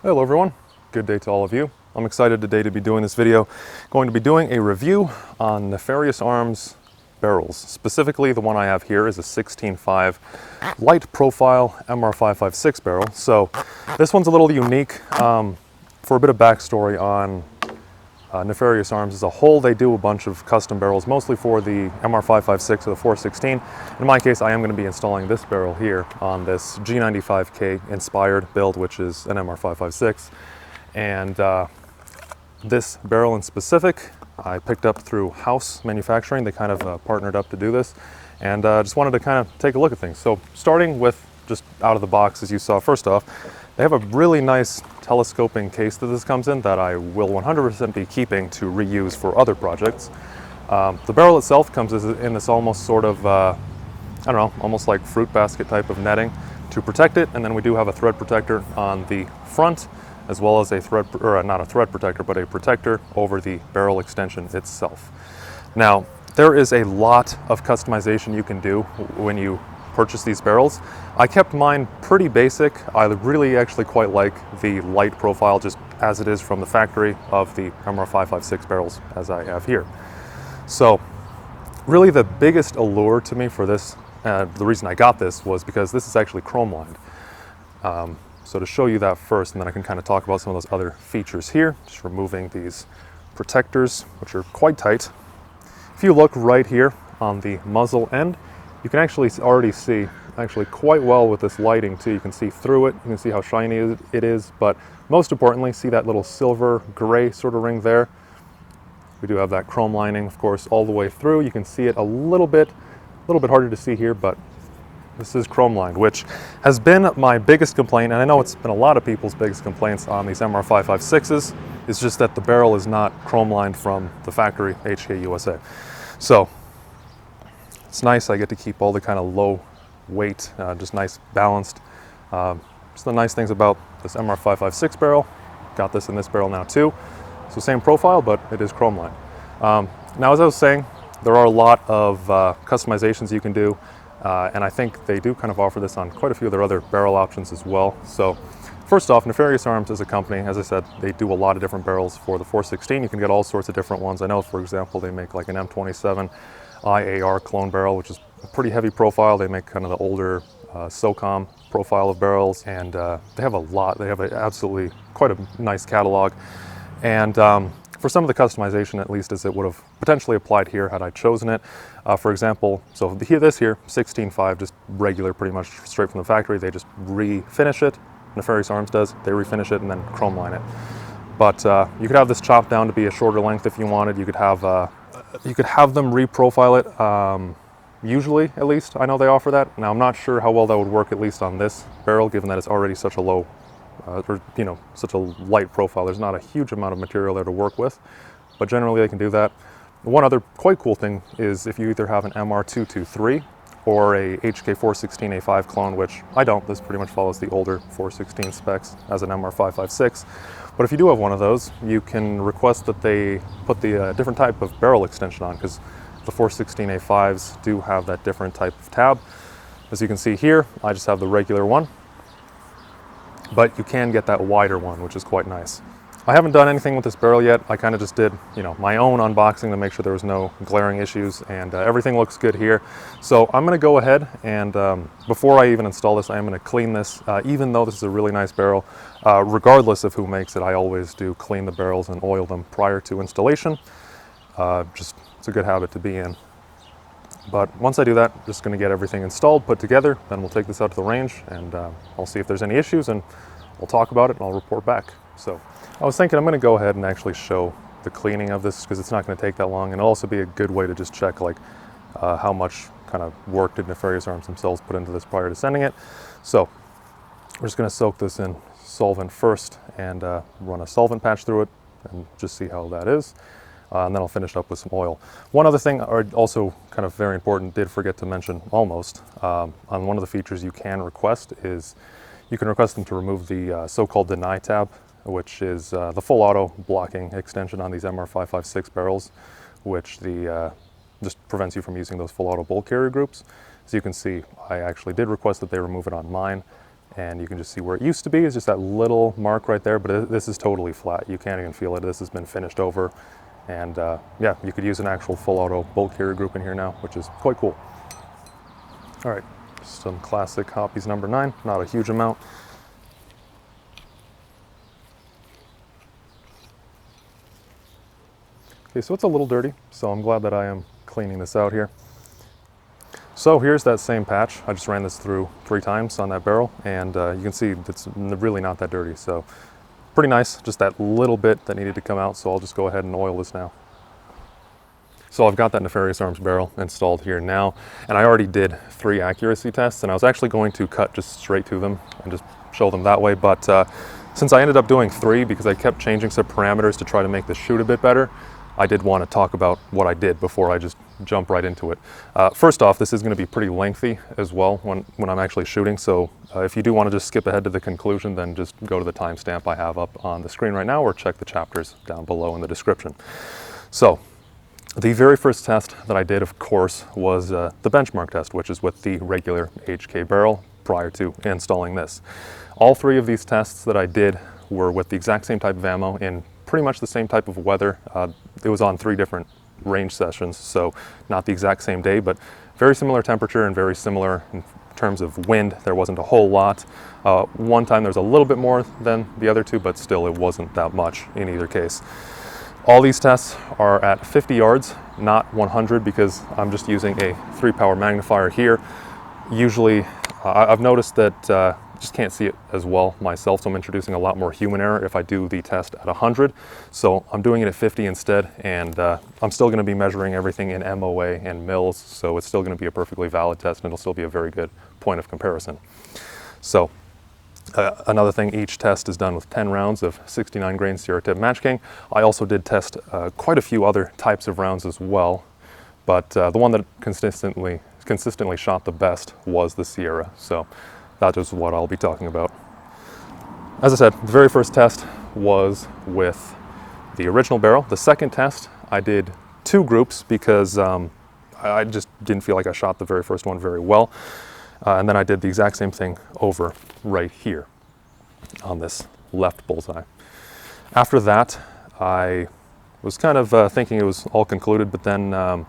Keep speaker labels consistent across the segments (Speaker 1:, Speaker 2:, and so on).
Speaker 1: Hello everyone, good day to all of you. I'm excited today to be doing this video. Going to be doing a review on Nefarious Arms barrels. Specifically, the one I have here is a 16.5 light profile MR556 barrel. So this one's a little unique. For a bit of backstory on Nefarious Arms as a whole, they do a bunch of custom barrels, mostly for the MR556 or the 416. In my case, I am going to be installing this barrel here on this G95K inspired build, which is an MR556. And this barrel in specific, I picked up through House Manufacturing. They kind of partnered up to do this, and just wanted to kind of take a look at things. So starting with just out of the box, as you saw, first off, they have a really nice telescoping case that this comes in that I will 100% be keeping to reuse for other projects. The barrel itself comes in this almost sort of, I don't know, almost like fruit basket type of netting to protect it. And then we do have a thread protector on the front, as well as a thread, or not a thread protector, but a protector over the barrel extension itself. Now, there is a lot of customization you can do when you purchase these barrels. I kept mine pretty basic. I really actually quite like the light profile just as it is from the factory of the MR556 barrels as I have here. So really the biggest allure to me for this, the reason I got this was because this is actually chrome lined. So to show you that first, and then I can kind of talk about some of those other features here, just removing these protectors, which are quite tight. If you look right here on the muzzle end, you can actually already see quite well with this lighting too. You can see through it, you can see how shiny it is, but most importantly, see that little silver gray sort of ring there. We do have that chrome lining, of course, all the way through. You can see it a little bit harder to see here, but this is chrome lined, which has been my biggest complaint, and I know it's been a lot of people's biggest complaints on these MR556s, is just that the barrel is not chrome lined from the factory, HK USA. So it's nice, I get to keep all the kind of low weight, just nice balanced. Just the nice things about this MR556 barrel. Got this in this barrel now too. So same profile, but it is chrome lined. Now, as I was saying, there are a lot of customizations you can do, and I think they do kind of offer this on quite a few of their other barrel options as well. So first off, Nefarious Arms is a company, as I said, they do a lot of different barrels for the 416. You can get all sorts of different ones. I know, for example, they make like an M27 IAR clone barrel, which is a pretty heavy profile. They make kind of the older SOCOM profile of barrels, and they have a lot. They have absolutely quite a nice catalog. And for some of the customization, at least as it would have potentially applied here had I chosen it. For example, so this here, 16.5, just regular, pretty much straight from the factory. They just refinish it. Nefarious Arms does. They refinish it and then chrome line it. But you could have this chopped down to be a shorter length if you wanted. You could have them reprofile it. Usually, at least, I know they offer that. Now, I'm not sure how well that would work, at least on this barrel, given that it's already such a low, such a light profile. There's not a huge amount of material there to work with, but generally they can do that. One other quite cool thing is if you either have an MR223 or a HK 416A5 clone, which I don't. This pretty much follows the older 416 specs as an MR556. But if you do have one of those, you can request that they put the different type of barrel extension on, because the 416A5s do have that different type of tab. As you can see here, I just have the regular one, but you can get that wider one, which is quite nice. I haven't done anything with this barrel yet. I kind of just did, my own unboxing to make sure there was no glaring issues, and everything looks good here. So I'm going to go ahead and before I even install this, I am going to clean this. Even though this is a really nice barrel, regardless of who makes it, I always do clean the barrels and oil them prior to installation. It's a good habit to be in. But once I do that, I'm just going to get everything installed, put together, then we'll take this out to the range, and I'll see if there's any issues, and we'll talk about it, and I'll report back. So I was thinking I'm going to go ahead and actually show the cleaning of this, because it's not going to take that long, and it'll also be a good way to just check how much kind of work did Nefarious Arms themselves put into this prior to sending it. So we're just going to soak this in solvent first and run a solvent patch through it and just see how that is. And then I'll finish up with some oil. One other thing, also kind of very important, did forget to mention almost, on one of the features you can request is you can request them to remove the so-called deny tab, which is the full auto blocking extension on these MR556 barrels, which just prevents you from using those full auto bolt carrier groups. As you can see, I actually did request that they remove it on mine, And you can just see where it used to be is just that little mark right there, but this is totally flat. You can't even feel it. This has been finished over. And yeah, you could use an actual full auto bolt carrier group in here now, which is quite cool. All right, some classic Hoppe's number 9, not a huge amount. Okay, so it's a little dirty, so I'm glad that I am cleaning this out here. So here's that same patch. I just ran this through 3 times on that barrel, and you can see it's really not that dirty. So pretty nice, just that little bit that needed to come out. So I'll just go ahead and oil this now. So I've got that Nefarious Arms barrel installed here now, and I already did 3 accuracy tests, and I was actually going to cut just straight to them and just show them that way. But since I ended up doing 3 because I kept changing some parameters to try to make the shoot a bit better, I did want to talk about what I did before I just jump right into it. First off, this is going to be pretty lengthy as well when I'm actually shooting, so if you do want to just skip ahead to the conclusion, then just go to the timestamp I have up on the screen right now, or check the chapters down below in the description. So the very first test that I did, of course, was the benchmark test, which is with the regular HK barrel prior to installing this. All 3 of these tests that I did were with the exact same type of ammo in pretty much the same type of weather. It was on 3 different range sessions, so not the exact same day, but very similar temperature and very similar in terms of wind. There wasn't a whole lot. One time there was a little bit more than the other 2, but still it wasn't that much in either case. All these tests are at 50 yards, not 100, because I'm just using a 3-power magnifier here. Usually, I've noticed that just can't see it as well myself, so I'm introducing a lot more human error if I do the test at 100. So I'm doing it at 50 instead, and I'm still going to be measuring everything in MOA and mils, so it's still going to be a perfectly valid test, and it'll still be a very good point of comparison. So another thing, each test is done with 10 rounds of 69 grain Sierra tip Match King. I also did test quite a few other types of rounds as well, but the one that consistently shot the best was the Sierra. So that is what I'll be talking about. As I said, the very first test was with the original barrel. The second test, I did 2 groups because I just didn't feel like I shot the very first one very well. And then I did the exact same thing over right here on this left bullseye. After that, I was kind of thinking it was all concluded, but then I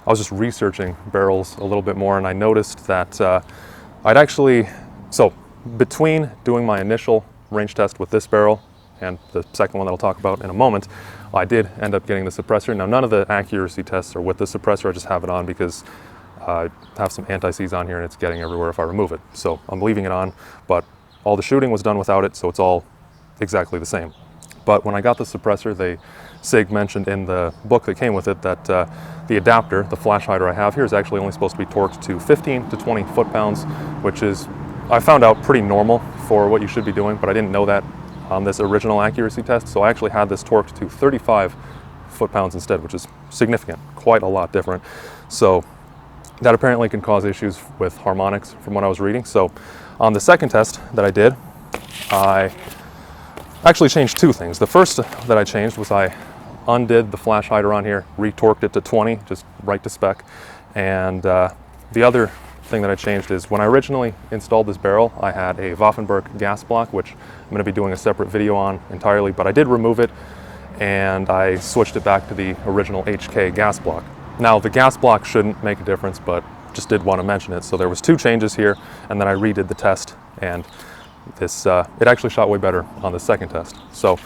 Speaker 1: was just researching barrels a little bit more, and I noticed that so between doing my initial range test with this barrel and the second one that I'll talk about in a moment, I did end up getting the suppressor. Now, none of the accuracy tests are with the suppressor. I just have it on because I have some anti-seize on here and it's getting everywhere if I remove it. So I'm leaving it on, but all the shooting was done without it, so it's all exactly the same. But when I got the suppressor, SIG mentioned in the book that came with it that the adapter, the flash hider I have here, is actually only supposed to be torqued to 15 to 20 foot-pounds, which is, I found out, pretty normal for what you should be doing, but I didn't know that on this original accuracy test, so I actually had this torqued to 35 foot-pounds instead, which is significant, quite a lot different. So that apparently can cause issues with harmonics from what I was reading. So on the second test that I did, I actually changed 2 things. The first that I changed was I undid the flash hider on here, retorqued it to 20, just right to spec. And the other thing that I changed is when I originally installed this barrel, I had a Waffenberg gas block, which I'm going to be doing a separate video on entirely, but I did remove it and I switched it back to the original HK gas block. Now, the gas block shouldn't make a difference, but just did want to mention it. So there was 2 changes here, and then I redid the test, and this it actually shot way better on the second test. So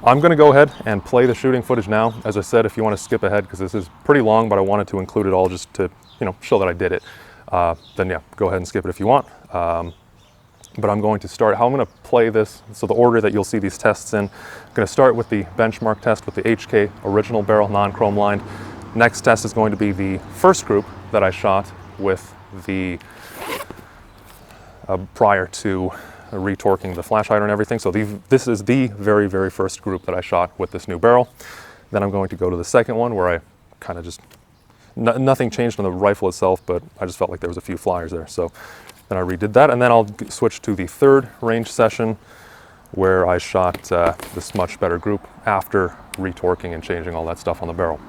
Speaker 1: I'm going to go ahead and play the shooting footage now. As I said, if you want to skip ahead, because this is pretty long, but I wanted to include it all just to, show that I did it. Then yeah, go ahead and skip it if you want. But I'm going to start, how I'm going to play this, so the order that you'll see these tests in, I'm going to start with the benchmark test with the HK original barrel, non-chrome lined. Next test is going to be the first group that I shot with the, prior to retorquing the flash hider and everything. So this is the very, very first group that I shot with this new barrel. Then I'm going to go to the second one where I kind of just, nothing changed on the rifle itself, but I just felt like there was a few flyers there. So then I redid that, and then I'll switch to the third range session where I shot this much better group after retorquing and changing all that stuff on the barrel.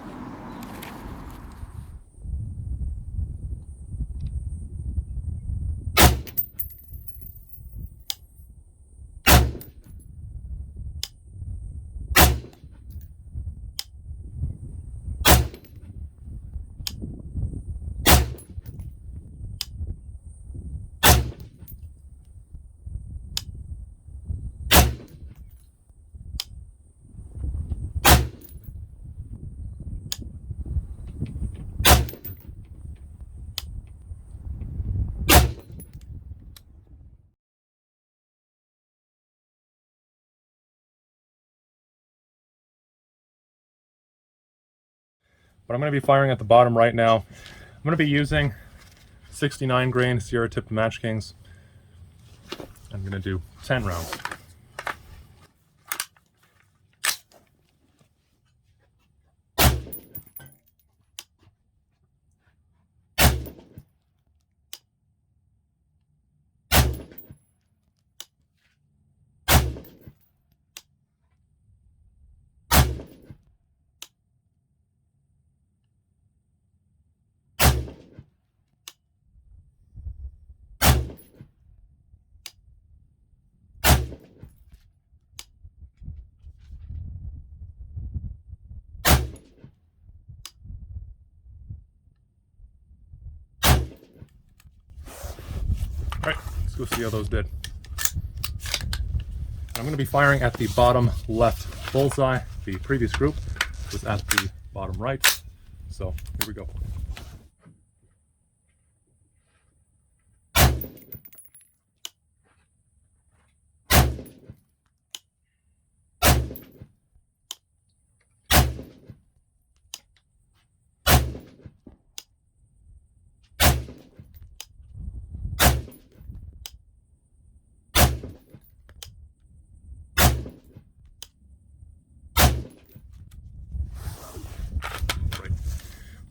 Speaker 1: but I'm going to be firing at the bottom right now. I'm going to be using 69 grain Sierra tipped Match Kings. I'm going to do 10 rounds. All right, let's go see how those did. I'm going to be firing at the bottom left bullseye. The previous group was at the bottom right. So here we go.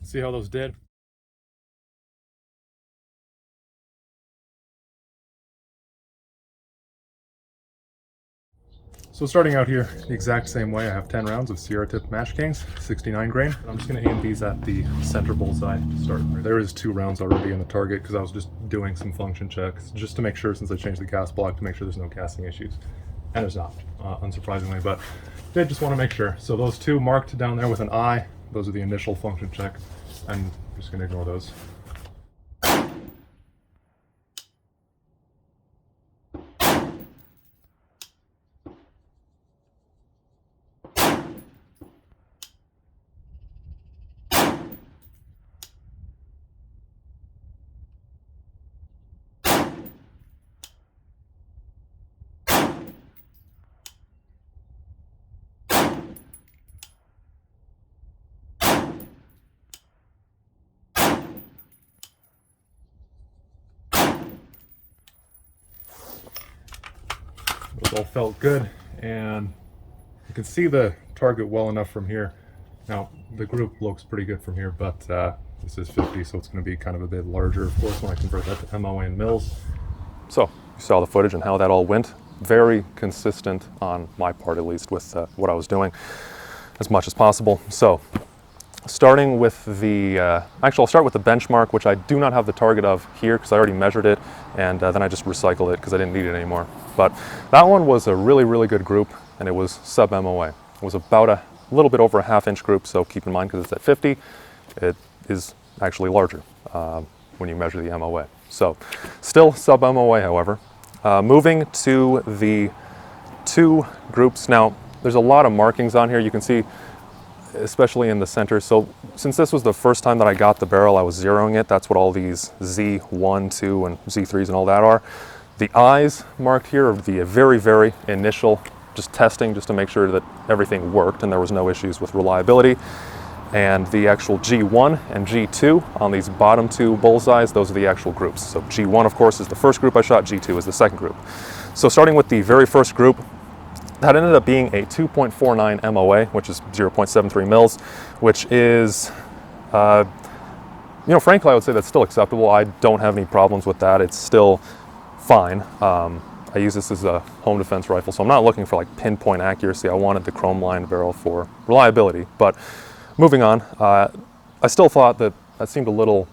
Speaker 1: See how those did. So starting out here, the exact same way, I have 10 rounds of Sierra tipped Match Kings, 69 grain. I'm just going to aim these at the center bullseye to start. There is 2 rounds already in the target because I was just doing some function checks just to make sure, since I changed the gas block, to make sure there's no gassing issues. And there's not, unsurprisingly, but did just want to make sure. So those 2 marked down there with an eye, those are the initial function check. I'm just going to ignore those. Those all felt good, and you can see the target well enough from here. Now, the group looks pretty good from here, but this is 50, so it's going to be kind of a bit larger, of course, when I convert that to MOA and mils. So, you saw the footage and how that all went. Very consistent, on my part at least, with what I was doing as much as possible. So, starting with the, actually I'll start with the benchmark, which I do not have the target of here because I already measured it, and then I just recycled it because I didn't need it anymore. But that one was a really, really good group, and it was sub MOA. It was about a little bit over a ½ inch group, so keep in mind because it's at 50, it is actually larger when you measure the MOA. So still sub MOA, however. Moving to the 2 groups. Now, there's a lot of markings on here. You can see, especially in the center. So since this was the first time that I got the barrel, I was zeroing it. That's what all these Z1, 2, and Z3s and all that are. The eyes marked here are the very, very initial, just testing, just to make sure that everything worked and there was no issues with reliability. And the actual G1 and G2 on these bottom 2 bullseyes, those are the actual groups. So G1, of course, is the first group I shot, G2 is the second group. So starting with the very first group, that ended up being a 2.49 MOA, which is 0.73 mils, which is, frankly, I would say that's still acceptable. I don't have any problems with that. It's still fine. I use this as a home defense rifle, so I'm not looking for like pinpoint accuracy. I wanted the chrome lined barrel for reliability. But moving on, I still thought that seemed a little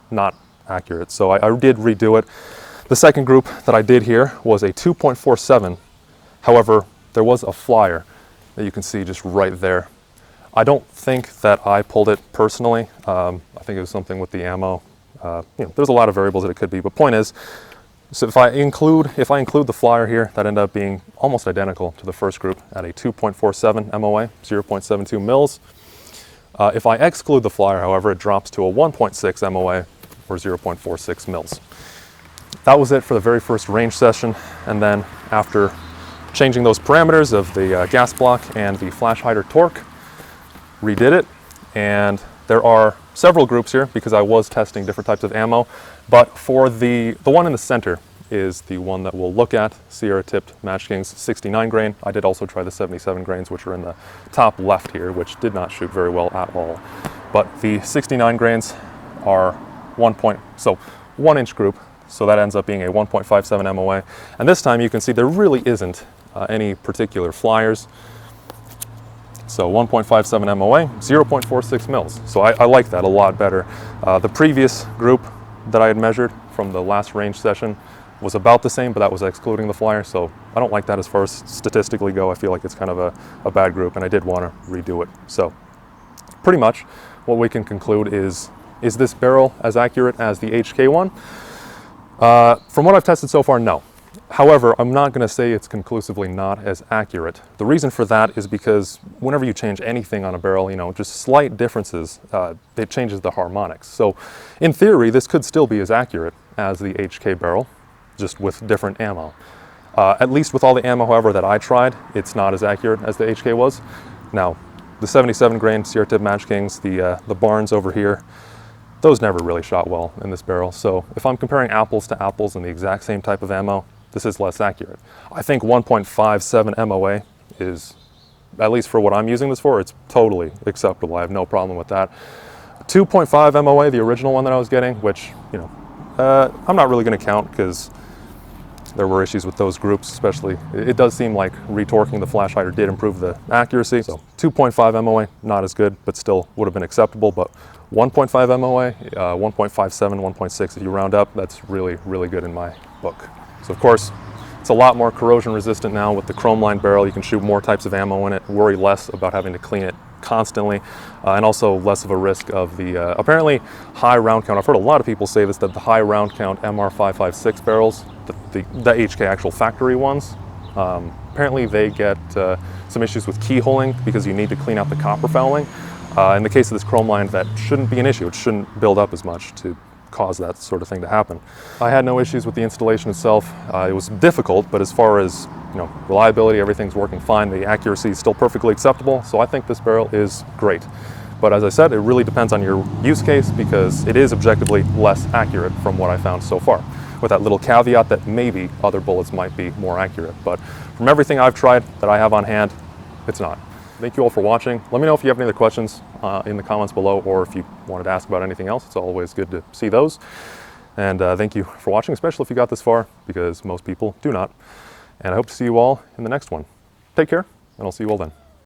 Speaker 1: not accurate, so I did redo it. The second group that I did here was a 2.47. However, there was a flyer that you can see just right there. I don't think that I pulled it personally. I think it was something with the ammo. There's a lot of variables that it could be, but point is, so if I include the flyer here, that ended up being almost identical to the first group at a 2.47 MOA, 0.72 mils. If I exclude the flyer, however, it drops to a 1.6 MOA or 0.46 mils. That was it for the very first range session, and then after changing those parameters of the gas block and the flash hider torque, redid it, and There are several groups here because I was testing different types of ammo, but for the one in the center is the one that we'll look at, Sierra tipped Match King's 69 grain. I did also try the 77 grains, which are in the top left here, which did not shoot very well at all. But the 69 grains are 1 inch group, so that ends up being a 1.57 MOA. And this time you can see there really isn't any particular flyers. So 1.57 MOA, 0.46 mils. So I like that a lot better. The previous group that I had measured from the last range session was about the same, but that was excluding the flyer. So I don't like that as far as statistically go. I feel like it's kind of a bad group, and I did want to redo it. So pretty much what we can conclude is this barrel as accurate as the HK one? From what I've tested so far, no. However, I'm not going to say it's conclusively not as accurate. The reason for that is because whenever you change anything on a barrel, you know, just slight differences, it changes the harmonics. So in theory, this could still be as accurate as the HK barrel, just with different ammo. At least with all the ammo, however, that I tried, it's not as accurate as the HK was. Now, the 77 grain Sierra Tip Match Kings, the Barnes over here, those never really shot well in this barrel. So if I'm comparing apples to apples in the exact same type of ammo, this is less accurate. I think 1.57 MOA is, at least for what I'm using this for, it's totally acceptable. I have no problem with that. 2.5 MOA, the original one that I was getting, which, you know, I'm not really going to count because there were issues with those groups, especially. It does seem like retorquing the flash hider did improve the accuracy. So 2.5 MOA, not as good, but still would have been acceptable. But 1.5 MOA, 1.57, 1.6, if you round up, that's really, really good in my book. So of course, it's a lot more corrosion resistant now with the chrome lined barrel. You can shoot more types of ammo in it, worry less about having to clean it constantly, and also less of a risk of the apparently high round count. I've heard a lot of people say this, that the high round count MR556 barrels, the HK actual factory ones, apparently they get some issues with keyholing because you need to clean out the copper fouling. In the case of this chrome line, that shouldn't be an issue. It shouldn't build up as much to cause that sort of thing to happen. I had no issues with the installation itself. It was difficult, but as far as, you know, reliability, everything's working fine. The accuracy is still perfectly acceptable, so I think this barrel is great. But as I said, it really depends on your use case because it is objectively less accurate from what I found so far, with that little caveat that maybe other bullets might be more accurate. But from everything I've tried that I have on hand, it's not. Thank you all for watching. Let me know if you have any other questions in the comments below, or if you wanted to ask about anything else. It's always good to see those. And thank you for watching, especially if you got this far, because most people do not. And I hope to see you all in the next one. Take care, and I'll see you all then.